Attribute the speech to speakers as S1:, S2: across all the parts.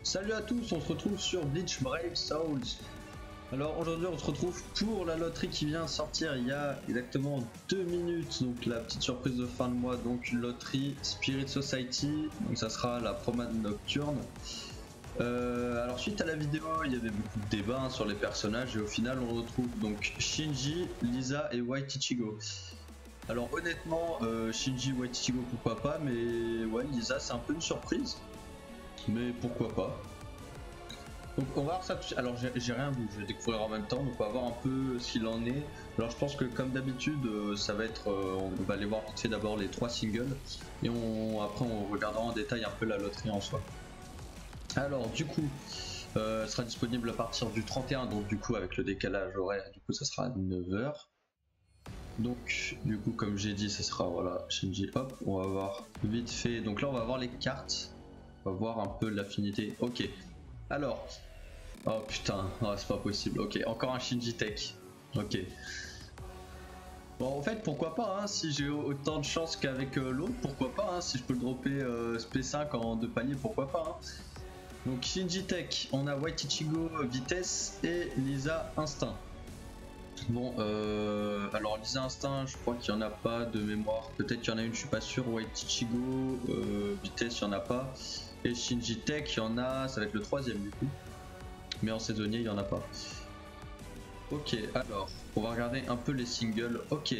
S1: Salut à tous, on se retrouve sur Bleach Brave Souls. Alors aujourd'hui on se retrouve pour la loterie qui vient sortir il y a exactement 2 minutes. Donc la petite surprise de fin de mois, donc une loterie Spirit Society. Donc ça sera la promenade nocturne. Alors suite à la vidéo il y avait beaucoup de débats sur les personnages et au final on retrouve donc Shinji, Lisa et White Ichigo. Alors honnêtement Shinji, White Ichigo pourquoi pas, mais ouais Lisa c'est un peu une surprise. Mais pourquoi pas. Donc on va voir ça tout de suite. Alors j'ai rien vu, je vais découvrir en même temps, donc on va voir un peu ce qu'il en est. Alors je pense que comme d'habitude ça va être, on va aller voir vite fait d'abord les 3 singles et après on regardera en détail un peu la loterie en soi. Alors du coup sera disponible à partir du 31, donc du coup avec le décalage horaire, du coup ça sera à 9h. Donc du coup comme j'ai dit ça sera voilà Shinji, hop, on va voir vite fait. Donc là on va voir les cartes. On va voir un peu l'affinité. Ok. Alors. Oh putain, oh, c'est pas possible. Ok, encore un Shinji Tech. Ok. Bon, en fait, pourquoi pas, hein, si j'ai autant de chance qu'avec l'autre, pourquoi pas, hein, si je peux le dropper SP5 en 2 paliers, pourquoi pas. Hein. Donc Shinji Tech, on a White Ichigo Vitesse et Lisa Instinct. Bon, alors Lisa Instinct, je crois qu'il n'y en a pas de mémoire. Peut-être qu'il y en a une, je suis pas sûr. White Ichigo, Vitesse, il n'y en a pas. Et Shinji Tech, il y en a, ça va être le 3ème du coup. Mais en saisonnier, il n'y en a pas. Ok, alors, on va regarder un peu les singles. Ok.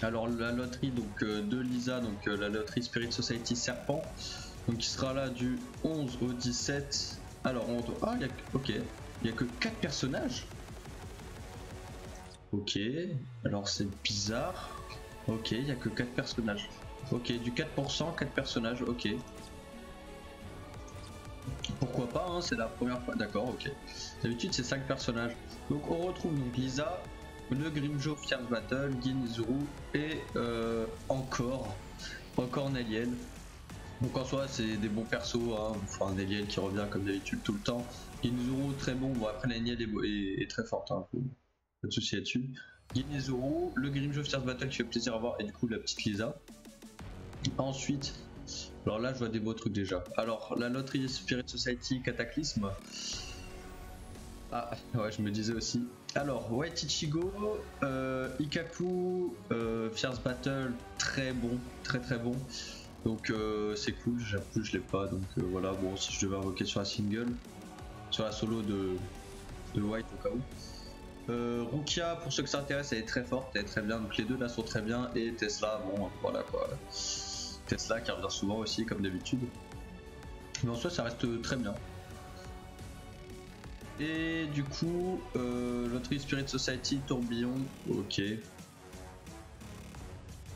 S1: Alors la loterie donc de Lisa, donc la loterie Spirit Society Serpent. Donc qui sera là du 11 au 17. Alors on... Ah, ok. Il n'y a que 4 personnages. Ok. Alors c'est bizarre. Ok, il n'y a que 4 personnages. Ok, du 4%, 4 personnages, ok. Pourquoi pas, hein, c'est la première fois, d'accord, ok. D'habitude c'est 5 personnages. Donc on retrouve donc Lisa, le Grimjo Fierce Battle, Ginzuru et encore Neliel. Donc en soi c'est des bons persos, hein. Enfin Neliel qui revient comme d'habitude tout le temps. Ginzuru très bon, bon après Neliel est très forte, hein. Pas de soucis là-dessus. Ginzuru, le Grimjo Fierce Battle qui fait plaisir à voir et du coup la petite Lisa. Ensuite, alors là je vois des beaux trucs déjà. Alors la loterie Spirit Society Cataclysme. Ah ouais, je me disais aussi. Alors White Ichigo, Ikaku, Fierce Battle, très bon, très bon. Donc c'est cool, j'avoue je l'ai pas, donc voilà, bon si je devais invoquer sur la single, sur la solo de White au cas où. Rukia, pour ceux que ça intéresse, elle est très forte, elle est très bien, donc les deux là sont très bien, et Tesla, bon voilà quoi. Tesla qui revient souvent aussi comme d'habitude. Mais en soi ça reste très bien. Et du coup, loterie Spirit Society, Tourbillon, ok.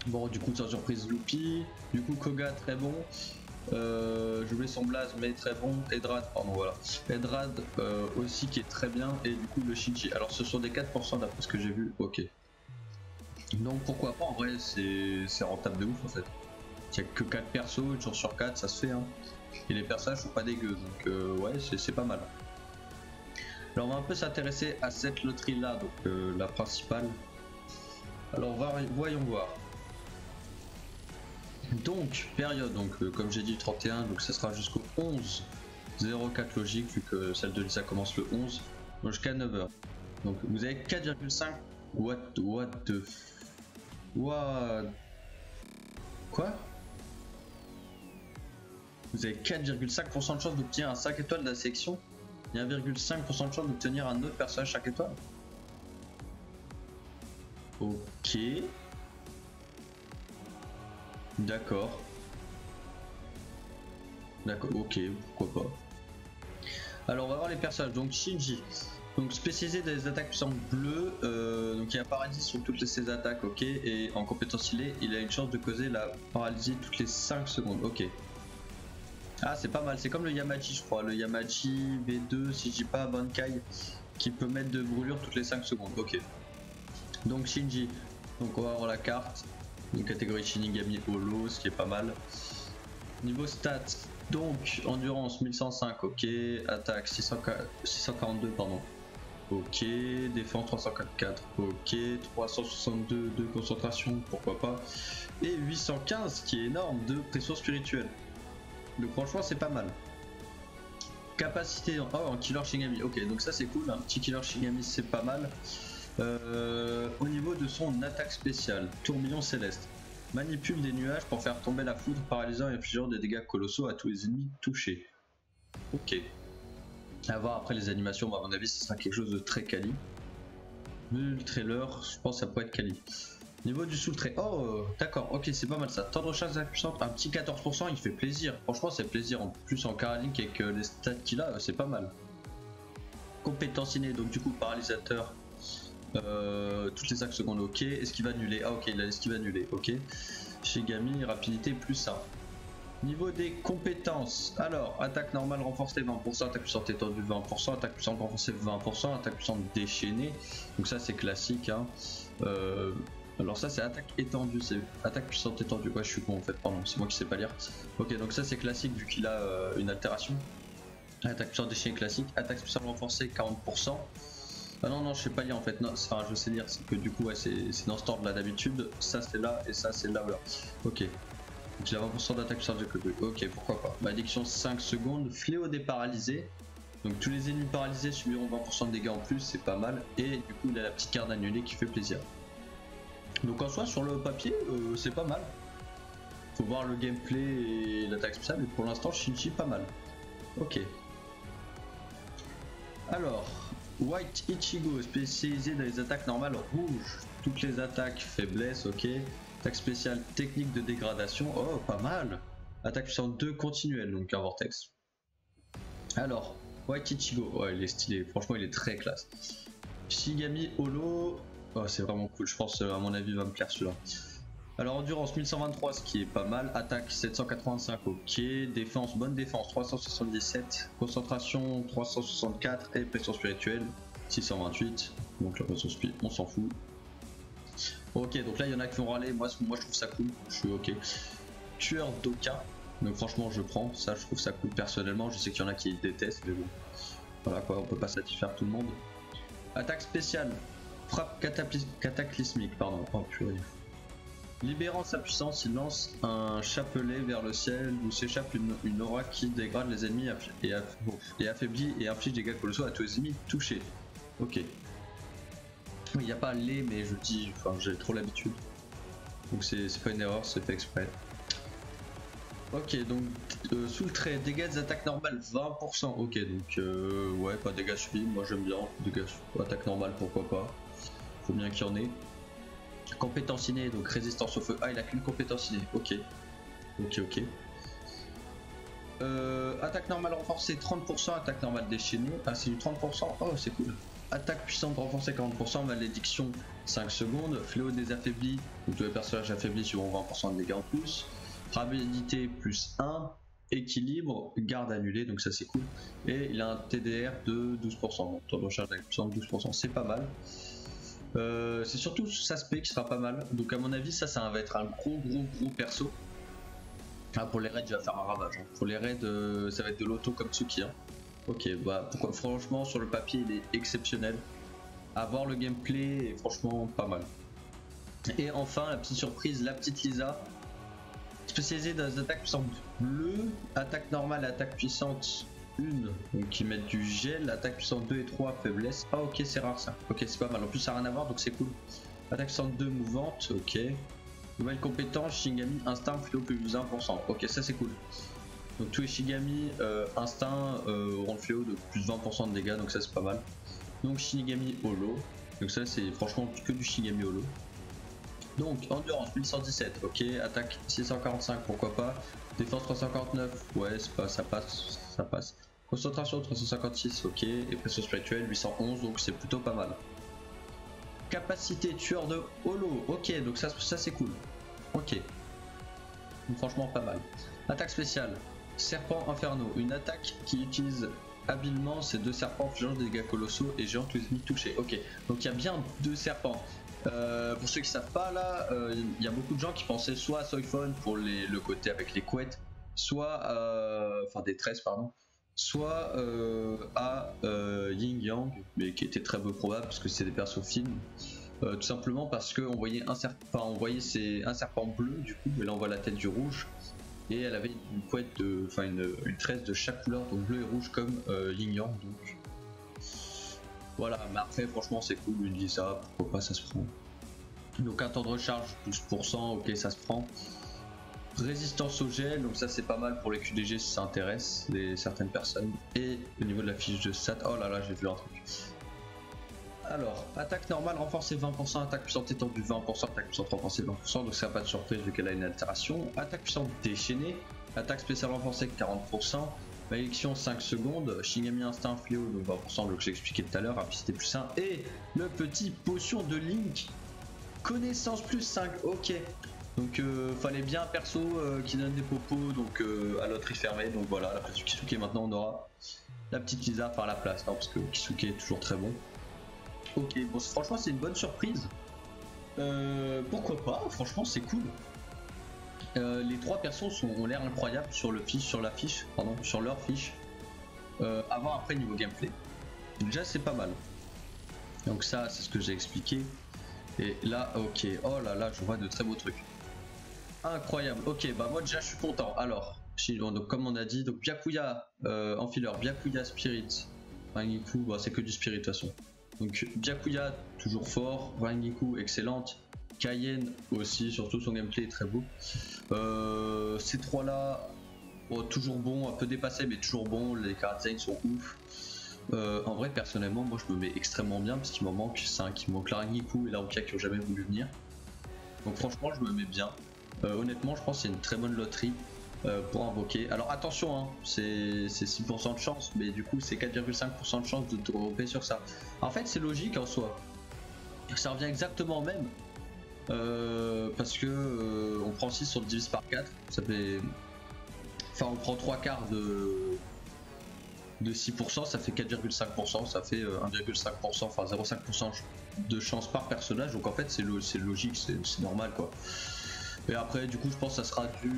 S1: Bon du coup sans surprise Loopy, du coup Koga très bon. J'oublie son blaze mais très bon. Edrad, pardon voilà. Edrad aussi qui est très bien. Et du coup le Shinji. Alors ce sont des 4% d'après ce que j'ai vu, ok. Donc pourquoi pas, en vrai c'est rentable de ouf en fait. Il n'y a que 4 persos, une chance sur 4, ça se fait hein. Et les personnages sont pas dégueux, donc ouais c'est pas mal. Alors on va un peu s'intéresser à cette loterie là, donc la principale. Alors voyons voir. Donc période, donc comme j'ai dit 31, donc ça sera jusqu'au 11/04 logique vu que celle de Lisa commence le 11, donc jusqu'à 9h. Donc vous avez 4,5 what quoi. Vous avez 4,5% de chance d'obtenir un 5 étoiles de la sélection et 1,5% de chance d'obtenir un autre personnage 5 étoiles. Ok. D'accord. D'accord, ok, pourquoi pas. Alors on va voir les personnages. Donc Shinji, donc spécialisé dans les attaques puissantes bleues, donc il y a paralysie sur toutes ses attaques, ok. Et en compétence stylée, il a une chance de causer la paralysie toutes les 5 secondes, ok. Ah c'est pas mal, c'est comme le Yamaji je crois, le Yamaji B2 si je dis pas Bankai, qui peut mettre de brûlure toutes les 5 secondes, ok. Donc Shinji, donc on va voir la carte, une catégorie Shinigami Holo, ce qui est pas mal. Niveau stats, donc endurance 1105, ok, attaque 642, pardon, ok, défense 344, ok, 362 de concentration, pourquoi pas, et 815 qui est énorme de pression spirituelle. Donc franchement c'est pas mal. Capacité en killer Shinigami. Ok, donc ça c'est cool. Un petit killer Shinigami, c'est pas mal. Au niveau de son attaque spéciale, tourbillon céleste. Manipule des nuages pour faire tomber la foudre, paralysant et infligeant des dégâts colossaux à tous les ennemis touchés. Ok. À voir après les animations, à mon avis, ce sera quelque chose de très quali. Vu le trailer, je pense que ça pourrait être quali. Niveau du soul trait. Oh, d'accord, ok, c'est pas mal ça. Temps de recharge puissante, un petit 14%, il fait plaisir. Franchement, c'est plaisir. En plus, en Karalink avec les stats qu'il a, c'est pas mal. Compétence innée, donc du coup, paralysateur. Toutes les 5 secondes, ok. Esquive annulée. Ah, ok, il a l'esquive annulée, ok. Shigami, rapidité plus 1. Niveau des compétences, alors attaque normale renforcée 20%, attaque puissante étendue 20%, attaque puissante renforcée 20%, attaque puissante déchaînée, donc ça c'est classique hein. Alors ça c'est attaque étendue, c'est attaque puissante étendue, ouais je suis con en fait, pardon, c'est moi qui sais pas lire. Ok donc ça c'est classique vu qu'il a une altération. Attaque puissante déchaînée classique, attaque puissante renforcée 40%. Ah non je sais pas lire en fait, non, enfin je sais lire, c'est que du coup ouais, c'est dans ce ordre là d'habitude, ça c'est là et ça c'est là voilà. Ok. Donc il a 20% d'attaque puissante de côté. Ok, pourquoi pas. Malédiction 5 secondes. Fléau des paralysés. Donc tous les ennemis paralysés subiront 20% de dégâts en plus, c'est pas mal. Et du coup, il a la petite carte annulée qui fait plaisir. Donc en soi, sur le papier, c'est pas mal. Faut voir le gameplay et l'attaque spéciale. Mais pour l'instant, Shinji, pas mal. Ok. Alors, White Ichigo, spécialisé dans les attaques normales rouges. Toutes les attaques faiblesse, ok. Attaque spéciale, technique de dégradation, oh pas mal. Attaque puissante 2 continuelle, donc un vortex. Alors, White Ichigo, ouais il est stylé, franchement il est très classe. Shigami Holo, oh c'est vraiment cool, je pense à mon avis il va me plaire celui-là. Alors endurance 1123, ce qui est pas mal, attaque 785, ok, défense, bonne défense 377, concentration 364 et pression spirituelle 628, donc la pression spirituelle on s'en fout. Ok, donc là il y en a qui vont râler, moi je trouve ça cool, je suis ok. Tueur d'Oka, donc franchement je prends, ça je trouve ça cool personnellement, je sais qu'il y en a qui détestent, mais bon, voilà quoi, on peut pas satisfaire tout le monde. Attaque spéciale, frappe cataclysmique, pardon, oh purée. Libérant sa puissance, il lance un chapelet vers le ciel où s'échappe une aura qui dégrade les ennemis et affaiblit et inflige des dégâts colossaux à tous les ennemis touchés. Ok. Il n'y a pas les, mais je dis, enfin j'ai trop l'habitude. Donc c'est pas une erreur, c'est fait exprès. Ok, donc sous le trait, dégâts des attaques normales 20%. Ok, donc ouais, pas dégâts subis, moi j'aime bien. Dégâts attaque normale, pourquoi pas. Faut bien qu'il y en ait. Compétence innée, donc résistance au feu. Ah, il a qu'une compétence innée, ok. Ok. Attaque normale renforcée 30%, attaque normale déchaînée. Ah, c'est du 30%, oh c'est cool. Attaque puissante renforcée 40%, malédiction 5 secondes, fléau des affaiblis, donc tous les personnages affaiblis subiront 20% de dégâts en plus, rapidité plus 1, équilibre, garde annulée, donc ça c'est cool, et il a un TDR de 12%, donc temps de recharge avec puissance 12%, c'est pas mal. C'est surtout sa spé qui sera pas mal, donc à mon avis ça va être un gros perso. Ah, pour les raids il va faire un ravage, hein. Pour les raids ça va être de l'auto comme Tsuki, hein. Ok, bah pourquoi, franchement sur le papier il est exceptionnel. À voir le gameplay est franchement pas mal. Et enfin la petite surprise, la petite Lisa, spécialisée dans les attaques puissantes bleues, attaque normale, attaque puissante 1, donc qui mettent du gel, attaque puissante 2 et 3 faiblesse. Ah ok c'est rare ça, ok c'est pas mal, en plus ça n'a rien à voir donc c'est cool. Attaque puissante 2 mouvante, ok. Nouvelle compétence, Shinigami, instinct, fléau plus 1%, ok ça c'est cool. Donc tous les Shinigami instinct auront le fléau de plus 20% de dégâts, donc ça c'est pas mal. Donc Shinigami Holo, donc ça c'est franchement que du Shinigami Holo. Donc endurance 1117, ok, attaque 645, pourquoi pas, défense 349, ouais ça passe. Concentration 356, ok, et pression spirituelle 811, donc c'est plutôt pas mal. Capacité tueur de Holo, ok, donc ça c'est cool, ok. Donc, franchement pas mal. Attaque spéciale. Serpent Inferno, une attaque qui utilise habilement ces deux serpents infligeant des dégâts colossaux et géants tous les ennemis touchés. Ok, donc il y a bien deux serpents. Pour ceux qui savent pas là, il y a beaucoup de gens qui pensaient soit à Soifon pour le côté avec les couettes, soit enfin des tresses pardon, soit à Yin Yang, mais qui était très peu probable parce que c'est des persos films. Tout simplement parce qu'on voyait un serpent bleu du coup, et là on voit la tête du rouge. et elle avait une couette de, enfin une tresse de chaque couleur, donc bleu et rouge comme Yin Yang. Donc voilà, mais après franchement c'est cool, il dit ça, pourquoi pas, ça se prend. Donc un temps de recharge 12%, ok, ça se prend. Résistance au gel, donc ça c'est pas mal pour les QDG si ça intéresse certaines personnes. Et au niveau de la fiche de stat, oh là là, j'ai vu un truc. Alors, attaque normale renforcée 20%, attaque puissante étendue 20%, attaque puissante renforcée 20%, donc ça n'a pas de surprise vu qu'elle a une altération. Attaque puissante déchaînée, attaque spéciale renforcée 40%, malédiction 5 secondes, Shinigami instinct fléau, donc 20%, donc j'ai expliqué tout à l'heure, rapidité plus 1, et le petit potion de Link, connaissance plus 5, ok. Donc fallait bien un perso qui donne des popos, donc à loterie fermée, donc voilà, à la place du Kisuke maintenant on aura la petite Lisa par la place, non, parce que Kisuke est toujours très bon. Ok, bon franchement c'est une bonne surprise, pourquoi pas, franchement c'est cool. Les trois persos ont l'air incroyables sur leur fiche, avant après niveau gameplay, déjà c'est pas mal. Donc ça c'est ce que j'ai expliqué, et là ok, oh là là je vois de très beaux trucs. Incroyable, ok, bah moi déjà je suis content. Alors, donc, comme on a dit, donc Byakuya en filler, Byakuya Spirit, Rangiku, bah, c'est que du Spirit de toute façon. Donc Byakuya toujours fort, Rangiku excellente, Kaien aussi, surtout son gameplay est très beau. Ces trois là, bon, toujours bon, un peu dépassé mais toujours bon, les caractères sont ouf. En vrai personnellement moi je me mets extrêmement bien parce qu'il m'en manque 5, il manque la Rangiku et la Rukia qui ont jamais voulu venir. Donc franchement je me mets bien. Honnêtement je pense que c'est une très bonne loterie pour invoquer. Alors attention hein, c'est 6% de chance, mais du coup c'est 4,5% de chance de dropper sur ça. En fait c'est logique en soi, ça revient exactement au même, parce que on prend 6 sur le divise par 4, ça fait, enfin on prend 3 quarts de 6%, ça fait 4,5%, ça fait 1,5%, enfin 0,5% de chance par personnage, donc en fait c'est logique, c'est normal quoi. Et après du coup je pense que ça sera du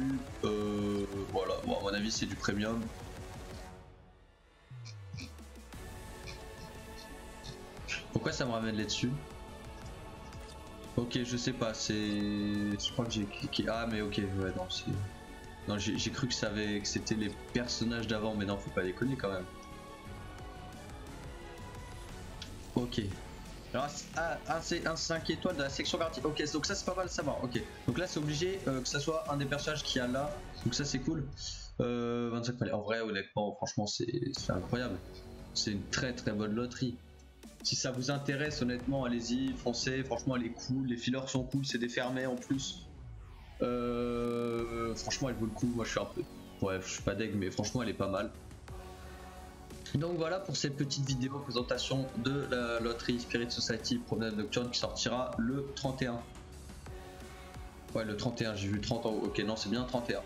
S1: voilà, bon, à mon avis c'est du premium. Pourquoi ça me ramène là-dessus? Ok, je sais pas, c'est, je crois que j'ai cliqué, ah mais ok, ouais non c'est, non j'ai cru que c'était les personnages d'avant, mais non faut pas déconner quand même. Ok. Alors un 5 étoiles de la section garantie. Ok, donc ça c'est pas mal à savoir. Ok. Donc là c'est obligé que ça soit un des personnages qu'il y a là. Donc ça c'est cool. 25 palais. En vrai honnêtement franchement c'est incroyable. C'est une très très bonne loterie. Si ça vous intéresse honnêtement allez-y, foncez. Franchement elle est cool. Les fillers sont cool. C'est des fermés en plus. Franchement elle vaut le coup. Moi je suis un peu... Ouais je suis pas deg mais franchement elle est pas mal. Donc voilà pour cette petite vidéo présentation de la loterie Spirit Society Promenade Nocturne qui sortira le 31. Ouais le 31, j'ai vu 30 en haut, ok non c'est bien 31.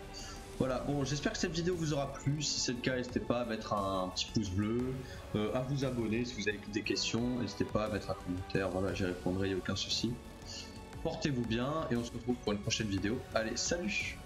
S1: Voilà, bon j'espère que cette vidéo vous aura plu, si c'est le cas n'hésitez pas à mettre un petit pouce bleu, à vous abonner si vous avez des questions, n'hésitez pas à mettre un commentaire, voilà j'y répondrai, il n'y a aucun souci. Portez-vous bien et on se retrouve pour une prochaine vidéo, allez salut.